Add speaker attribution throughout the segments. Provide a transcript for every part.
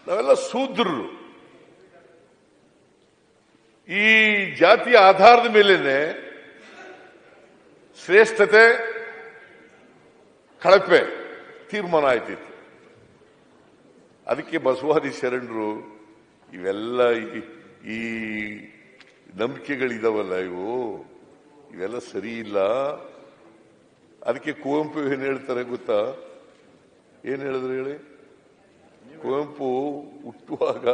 Speaker 1: ನಾವೆಲ್ಲ ಶೂದ್ರರು. ಈ ಜಾತಿಯ ಆಧಾರದ ಮೇಲೇನೆ ಶ್ರೇಷ್ಠತೆ ಕಳಪೆ ತೀರ್ಮಾನ ಆಯ್ತಿತ್ತು. ಅದಕ್ಕೆ ಬಸವಾದಿ ಶರಣರು ಇವೆಲ್ಲ ಈ ನಂಬಿಕೆಗಳಿದಾವಲ್ಲ ಇವೆಲ್ಲ ಸರಿ ಇಲ್ಲ. ಅದಕ್ಕೆ ಕುವೆಂಪು ಏನ್ ಹೇಳ್ತಾರೆ ಗೊತ್ತಾ? ಏನ್ ಹೇಳಿದ್ರು ಹೇಳಿ? ಕುವೆಂಪು ಹುಟ್ಟುವಾಗ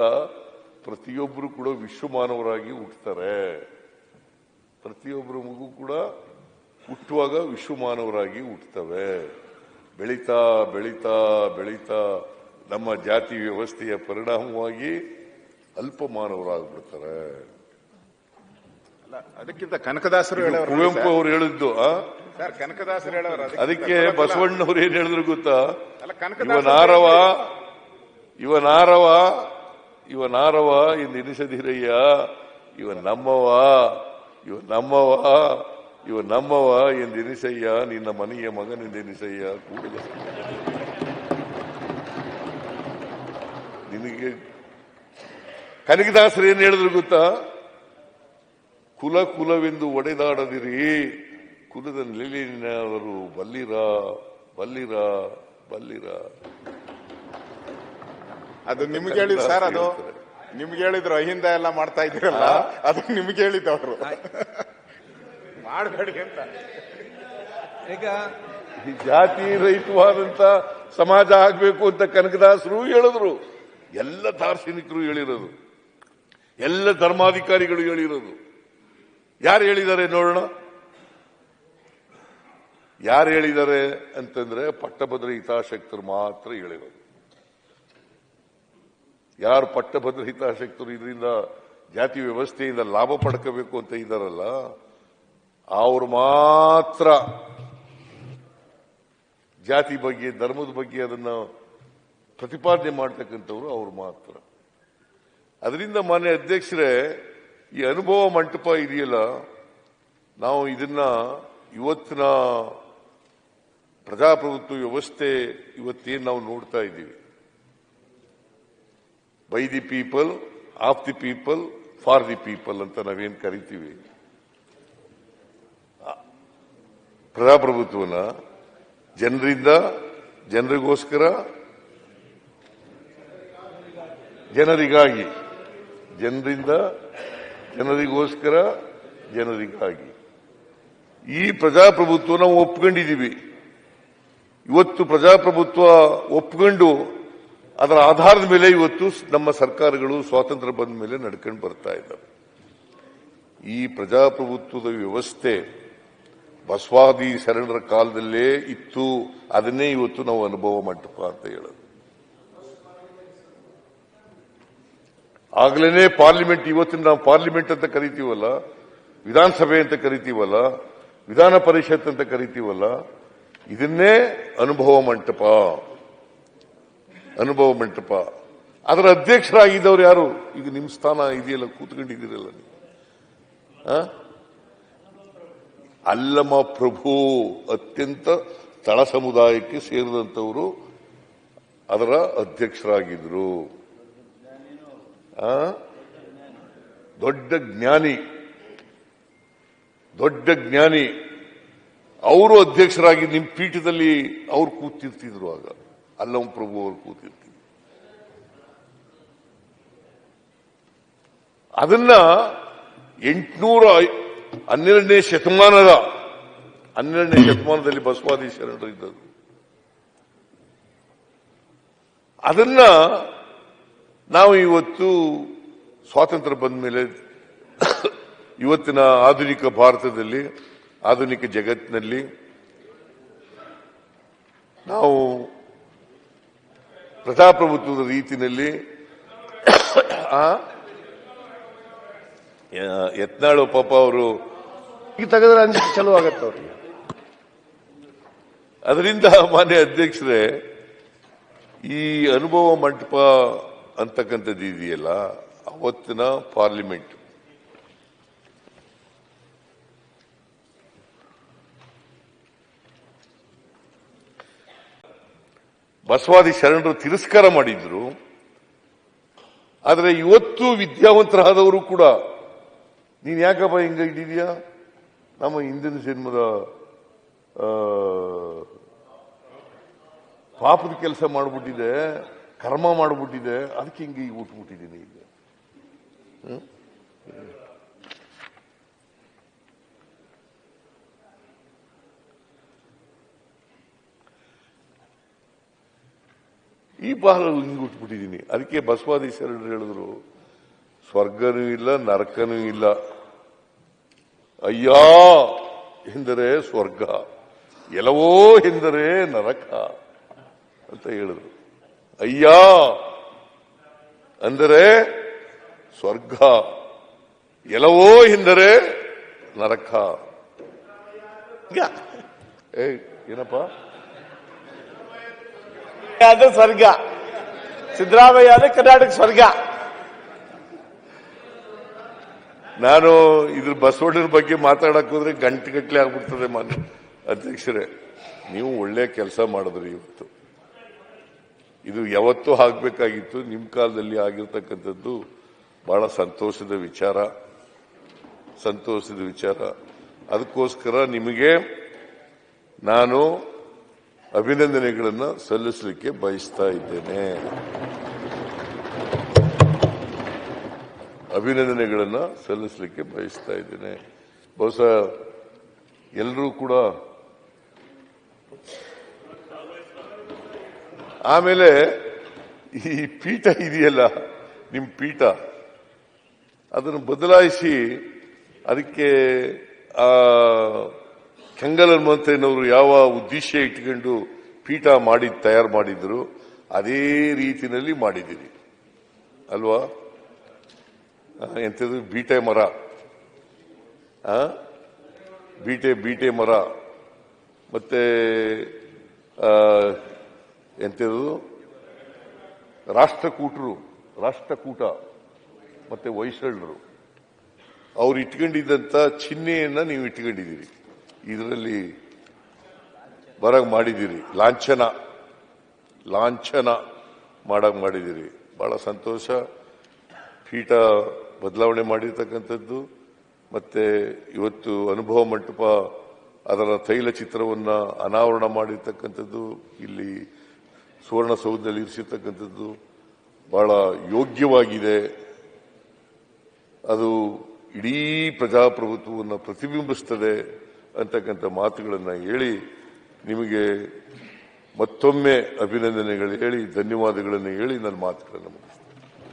Speaker 1: ಪ್ರತಿಯೊಬ್ಬರು ಕೂಡ ವಿಶ್ವಮಾನವರಾಗಿ ಹುಟ್ಟುತ್ತಾರೆ. ಪ್ರತಿಯೊಬ್ಬರ ಮಗು ಕೂಡ ಹುಟ್ಟುವಾಗ ವಿಶ್ವಮಾನವರಾಗಿ ಹುಟ್ಟುತ್ತವೆ. ಬೆಳೀತಾ ಬೆಳೀತಾ ಬೆಳೀತಾ ನಮ್ಮ ಜಾತಿ ವ್ಯವಸ್ಥೆಯ ಪರಿಣಾಮವಾಗಿ ಅಲ್ಪಮಾನವರಾಗ್ಬಿಡ್ತಾರೆ.
Speaker 2: ಅದಕ್ಕಿಂತ ಕನಕದಾಸರು
Speaker 1: ಕುವೆಂಪು ಅವರು ಹೇಳಿದ್ದು
Speaker 2: ಕನಕದಾಸರು ಹೇಳೋರು.
Speaker 1: ಅದಕ್ಕೆ ಬಸವಣ್ಣವ್ರು ಏನ್ ಹೇಳಿದ್ರು ಗೊತ್ತಾ? ಇವನಾರವ ಎಂದೆನಿಸದಿರಯ್ಯ, ಇವ ನಮ್ಮವ ಎಂದೆನಿಸಯ್ಯ, ನಿನ್ನ ಮನೆಯ ಮಗನೆಂದೆನಿಸಯ್ಯ. ಕೂಡಲ ನಿನಗೆ ಕನಕದಾಸರು ಏನ್ ಹೇಳಿದ್ರು ಗೊತ್ತಾ? ಕುಲವೆಂದು ಒಡೆದಾಡದಿರಿ, ಕುಲದ ನೆಲೆಯವರು ಬಲ್ಲಿರ.
Speaker 2: ಅದು ನಿಮ್ಗೆ ಹೇಳಿದ್ರು ಸರ್. ಅದು ನಿಮ್ಗೆ ಹೇಳಿದ್ರು ಅಹಿಂದ ಎಲ್ಲ ಮಾಡ್ತಾ ಇದ್ದೀರಲ್ಲ, ಅದು ನಿಮ್ಗೆ ಹೇಳಿದ್ದವರು ಮಾಡಬೇಡಿ ಅಂತ.
Speaker 3: ಈಗ
Speaker 1: ಜಾತಿ ರಹಿತವಾದಂತ ಸಮಾಜ ಆಗ್ಬೇಕು ಅಂತ ಕನಕದಾಸರು ಹೇಳಿದ್ರು. ಎಲ್ಲ ದಾರ್ಶನಿಕರು ಹೇಳಿರೋದು, ಎಲ್ಲ ಧರ್ಮಾಧಿಕಾರಿಗಳು ಹೇಳಿರೋದು. ಯಾರು ಹೇಳಿದ್ದಾರೆ ನೋಡೋಣ? ಯಾರು ಹೇಳಿದ್ದಾರೆ ಅಂತಂದ್ರೆ ಪಟ್ಟಭದ್ರ ಹಿತಾಸಕ್ತರು ಮಾತ್ರ ಹೇಳಿರೋದು. ಯಾರು ಪಟ್ಟಭದ್ರ ಹಿತಾಸಕ್ತರು ಇದರಿಂದ ಜಾತಿ ವ್ಯವಸ್ಥೆಯಿಂದ ಲಾಭ ಪಡ್ಕೋಬೇಕು ಅಂತ ಇದ್ದಾರಲ್ಲ, ಅವರು ಮಾತ್ರ ಜಾತಿ ಬಗ್ಗೆ ಧರ್ಮದ ಬಗ್ಗೆ ಅದನ್ನ ಪ್ರತಿಪಾದನೆ ಮಾಡ್ತಕ್ಕಂಥವ್ರು ಅವರು ಮಾತ್ರ. ಅದರಿಂದ ಮಾನ್ಯ ಅಧ್ಯಕ್ಷರೇ, ಈ ಅನುಭವ ಮಂಟಪ ಇದೆಯಲ್ಲ, ನಾವು ಇದನ್ನ ಇವತ್ತಿನ ಪ್ರಜಾಪ್ರಭುತ್ವ ವ್ಯವಸ್ಥೆ ಇವತ್ತೇನು ನಾವು ನೋಡ್ತಾ ಇದ್ದೀವಿ, by the people, of the people, for the people ಅಂತ ನಾವೇನ್ ಕರಿತೀವಿ, ಪ್ರಜಾಪ್ರಭುತ್ವನ ಜನರಿಂದ ಜನರಿಗೋಸ್ಕರ ಜನರಿಗಾಗಿ, ಜನರಿಂದ ಜನರಿಗೋಸ್ಕರ ಜನರಿಗಾಗಿ ಈ ಪ್ರಜಾಪ್ರಭುತ್ವ ನಾವು ಒಪ್ಕೊಂಡಿದ್ದೀವಿ. ಇವತ್ತು ಪ್ರಜಾಪ್ರಭುತ್ವ ಒಪ್ಕೊಂಡು ಅದರ ಆಧಾರದ ಮೇಲೆ ಇವತ್ತು ನಮ್ಮ ಸರ್ಕಾರಗಳು ಸ್ವಾತಂತ್ರ್ಯ ಬಂದ ಮೇಲೆ ನಡ್ಕೊಂಡು ಬರ್ತಾ ಇದ್ದಾವೆ. ಈ ಪ್ರಜಾಪ್ರಭುತ್ವದ ವ್ಯವಸ್ಥೆ ಬಸವಾದಿ ಶರಣರ ಕಾಲದಲ್ಲೇ ಇತ್ತು. ಅದನ್ನೇ ಇವತ್ತು ನಾವು ಅನುಭವ ಮಂಟಪ ಅಂತ ಹೇಳೋದು. ಆಗ್ಲೇನೆ ಪಾರ್ಲಿಮೆಂಟ್, ಇವತ್ತಿನ ನಾವು ಪಾರ್ಲಿಮೆಂಟ್ ಅಂತ ಕರಿತೀವಲ್ಲ, ವಿಧಾನಸಭೆ ಅಂತ ಕರಿತೀವಲ್ಲ, ವಿಧಾನ ಪರಿಷತ್ ಅಂತ ಕರಿತೀವಲ್ಲ, ಇದನ್ನೇ ಅನುಭವ ಮಂಟಪ. ಅದರ ಅಧ್ಯಕ್ಷರಾಗಿದ್ದವ್ರು ಯಾರು? ಈಗ ನಿಮ್ಮ ಸ್ಥಾನ ಇದೆಯಲ್ಲ, ಕೂತ್ಕೊಂಡಿದ್ದೀರಲ್ಲ ನೀವು, ಅಲ್ಲಮ ಪ್ರಭು, ಅತ್ಯಂತ ತಳ ಸಮುದಾಯಕ್ಕೆ ಸೇರಿದಂತವರು ಅದರ ಅಧ್ಯಕ್ಷರಾಗಿದ್ರು. ದೊಡ್ಡ ಜ್ಞಾನಿ ಅವರು ಅಧ್ಯಕ್ಷರಾಗಿ ನಿಮ್ಮ ಪೀಠದಲ್ಲಿ ಅವ್ರು ಕೂತಿರ್ತಿದ್ರು. ಆಗ ಅಲ್ಲಮ ಪ್ರಭು ಅವರು ಕೂತಿರ್ತಿದ್ರು. ಅದನ್ನ 812ನೇ ಶತಮಾನದಲ್ಲಿ ಬಸವಾದಿ ಶರಣರು ಇದ್ದದ್ದು. ಅದನ್ನ ನಾವು ಇವತ್ತು ಸ್ವಾತಂತ್ರ್ಯ ಬಂದ ಮೇಲೆ ಇವತ್ತಿನ ಆಧುನಿಕ ಭಾರತದಲ್ಲಿ, ಆಧುನಿಕ ಜಗತ್ತಿನಲ್ಲಿ ನಾವು ಪ್ರಜಾಪ್ರಭುತ್ವದ ರೀತಿಯಲ್ಲಿ ಯತ್ನಾಳು ಪಾಪ ಅವರು
Speaker 3: ಈಗ ತೆಗೆದ್ರೆ ಅನ್ಸಿಕೆ ಚಲೋ ಆಗತ್ತೆ ಅವ್ರಿಗೆ.
Speaker 1: ಅದರಿಂದ ಮಾನ್ಯ ಅಧ್ಯಕ್ಷರೇ, ಈ ಅನುಭವ ಮಂಟಪ ಅಂತಕ್ಕಂಥದ್ದು ಇದೆಯಲ್ಲ, ಅವತ್ತಿನ ಪಾರ್ಲಿಮೆಂಟ್ ಬಸವಾದಿ ಶರಣರು ತಿರಸ್ಕಾರ ಮಾಡಿದ್ರು. ಆದರೆ ಇವತ್ತು ವಿದ್ಯಾವಂತರಾದವರು ಕೂಡ ನೀನ್ ಯಾಕಪ್ಪ ಹಿಂಗ ಇಟ್ಟಿದ್ಯಾ, ನಮ್ಮ ಹಿಂದಿನ ಜನ್ಮದ ಪಾಪದ ಕೆಲಸ ಮಾಡ್ಬಿಟ್ಟಿದೆ, ಕರ್ಮ ಮಾಡ್ಬಿಟ್ಟಿದೆ, ಅದಕ್ಕೆ ಹಿಂಗೆ ಈಗ ಹುಟ್ಬಿಟ್ಟಿದ್ದೀನಿ ಈಗ. ಈ ಬಾಲಲ್ಲಿ ಹಿಂಗೆ ಹುಟ್ಬಿಟ್ಟಿದ್ದೀನಿ. ಅದಕ್ಕೆ ಬಸವಾದಿ ಶರಣರು ಹೇಳಿದ್ರು, ಸ್ವರ್ಗನೂ ಇಲ್ಲ ನರಕನೂ ಇಲ್ಲ, ಅಯ್ಯ ಎಂದರೆ ಸ್ವರ್ಗ, ಎಲ್ಲವೋ ಎಂದರೆ ನರಕ ಅಂತ ಹೇಳಿದ್ರು. ಅಯ್ಯ ಅಂದರೆ ಸ್ವರ್ಗ, ಎಲ್ಲವೋ ಎಂದರೆ ನರಕ. ಏನಪ್ಪ
Speaker 3: ಅದು ಸ್ವರ್ಗ, ಸಿದ್ದರಾಮಯ್ಯ ಅಂದ್ರೆ ಕರ್ನಾಟಕ ಸ್ವರ್ಗ.
Speaker 1: ನಾನು ಇದ್ರ ಬಸವಣ್ಣನ ಬಗ್ಗೆ ಮಾತಾಡಕ್ ಹೋದ್ರೆ ಗಂಟೆಗಟ್ಟಲೆ ಆಗ್ಬಿಡ್ತದೆ. ಮಾನ್ಯ ಅಧ್ಯಕ್ಷರೇ, ನೀವು ಒಳ್ಳೆ ಕೆಲಸ ಮಾಡಿದ್ರಿ. ಇವತ್ತು ಇದು ಯಾವತ್ತೂ ಆಗ್ಬೇಕಾಗಿತ್ತು, ನಿಮ್ಮ ಕಾಲದಲ್ಲಿ ಆಗಿರ್ತಕ್ಕಂಥದ್ದು ಬಹಳ ಸಂತೋಷದ ವಿಚಾರ. ಅದಕ್ಕೋಸ್ಕರ ನಿಮಗೆ ನಾನು ಅಭಿನಂದನೆಗಳನ್ನು ಸಲ್ಲಿಸಲಿಕ್ಕೆ ಬಯಸ್ತಾ ಇದ್ದೇನೆ. ಬಹುಶಃ ಎಲ್ಲರೂ ಕೂಡ ಆಮೇಲೆ ಈ ಪೀಠ ಇದೆಯಲ್ಲ, ನಿಮ್ಮ ಪೀಠ, ಅದನ್ನು ಬದಲಾಯಿಸಿ ಅದಕ್ಕೆ ಕೆಂಗಲ್ ಹನುಮಂತಯ್ಯನವರು ಯಾವ ಉದ್ದೇಶ ಇಟ್ಕೊಂಡು ಪೀಠ ತಯಾರು ಮಾಡಿದ್ರು ಅದೇ ರೀತಿಯಲ್ಲಿ ಮಾಡಿದ್ದೀರಿ ಅಲ್ವಾ? ಎಂಥದ್ದು ಬೀಟೆ ಮರ, ಬೀಟೆ ಮರ, ಮತ್ತೆ ಎಂಥದ್ದು ರಾಷ್ಟ್ರಕೂಟ ಮತ್ತೆ ಹೊಯ್ಸಳರು ಅವ್ರು ಇಟ್ಕೊಂಡಿದ್ದಂತ ಚಿಹ್ನೆಯನ್ನ ನೀವು ಇಟ್ಕೊಂಡಿದ್ದೀರಿ, ಇದರಲ್ಲಿ ಬರಗ್ ಮಾಡಿದ್ದೀರಿ, ಲಾಂಛನ ಮಾಡಕ್ ಮಾಡಿದ್ದೀರಿ. ಬಹಳ ಸಂತೋಷ. ಪೀಠ ಬದಲಾವಣೆ ಮಾಡಿರ್ತಕ್ಕಂಥದ್ದು, ಮತ್ತೆ ಇವತ್ತು ಅನುಭವ ಮಂಟಪ ಅದರ ತೈಲ ಚಿತ್ರವನ್ನ ಅನಾವರಣ ಮಾಡಿರ್ತಕ್ಕಂಥದ್ದು, ಇಲ್ಲಿ ಸುವರ್ಣಸೌಧದಲ್ಲಿ ಇರಿಸಿರ್ತಕ್ಕಂಥದ್ದು ಬಹಳ ಯೋಗ್ಯವಾಗಿದೆ. ಅದು ಇಡೀ ಪ್ರಜಾಪ್ರಭುತ್ವವನ್ನು ಪ್ರತಿಬಿಂಬಿಸ್ತದೆ ಅಂತಕ್ಕಂಥ ಮಾತುಗಳನ್ನು ಹೇಳಿ ನಿಮಗೆ ಮತ್ತೊಮ್ಮೆ ಅಭಿನಂದನೆಗಳು ಹೇಳಿ ಧನ್ಯವಾದಗಳನ್ನು ಹೇಳಿ ನನ್ನ ಮಾತುಗಳನ್ನು ಮುಗಿಸ್ತೇನೆ.